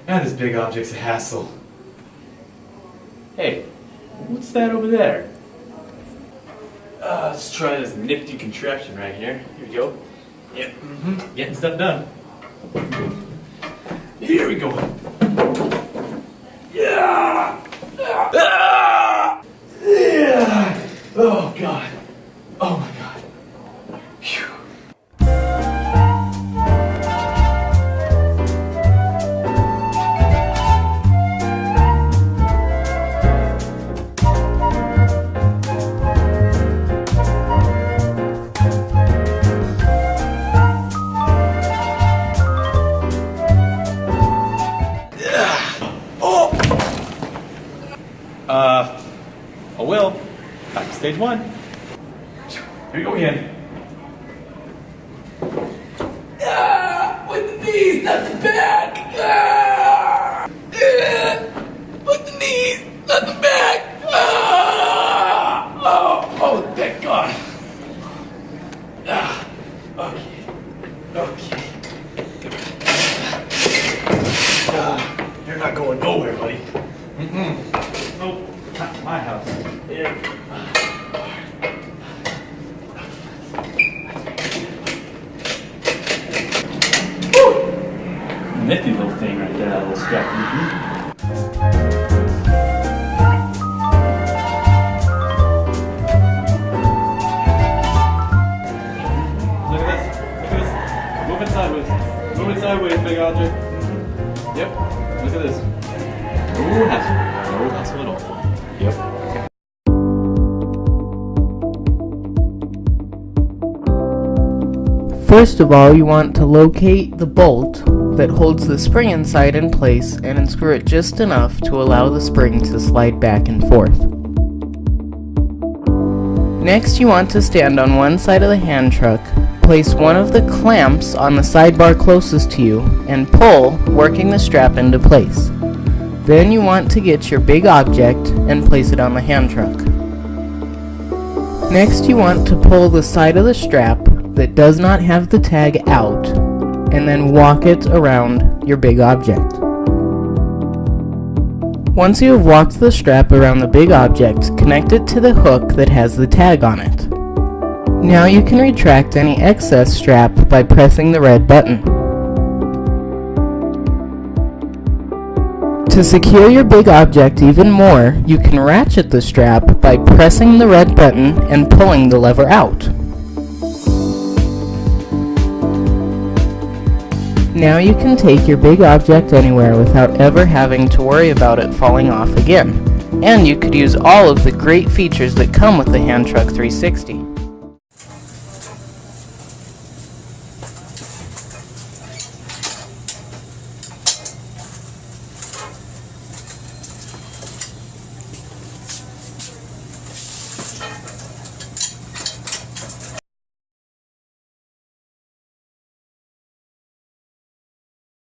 Now this big object's a hassle. Hey, what's that over there? Let's try this nifty contraption right here. Here we go. Yep, getting stuff done. Here we go. Yeah! Ah! Yeah! Oh God. Oh my God. Phew. I will. Back to stage one. Here we go again. With the knees, not the back. With the knees, not the back. Oh, thank God. Okay. You're not going nowhere, buddy. Nope, not my house. Yeah. Nifty little thing right there, that little strap. Look at this. Moving sideways. Moving sideways, big object. Yep. Look at this. No hassle. No hassle at all. Yep. First of all, you want to locate the bolt that holds the spring inside in place and unscrew it just enough to allow the spring to slide back and forth. Next, you want to stand on one side of the hand truck, place one of the clamps on the sidebar closest to you, and pull, working the strap into place. Then you want to get your big object and place it on the hand truck. Next, you want to pull the side of the strap that does not have the tag out, and then walk it around your big object. Once you have walked the strap around the big object, connect it to the hook that has the tag on it. Now you can retract any excess strap by pressing the red button. To secure your big object even more, you can ratchet the strap by pressing the red button and pulling the lever out. Now you can take your big object anywhere without ever having to worry about it falling off again. And you could use all of the great features that come with the Hand Truck 360.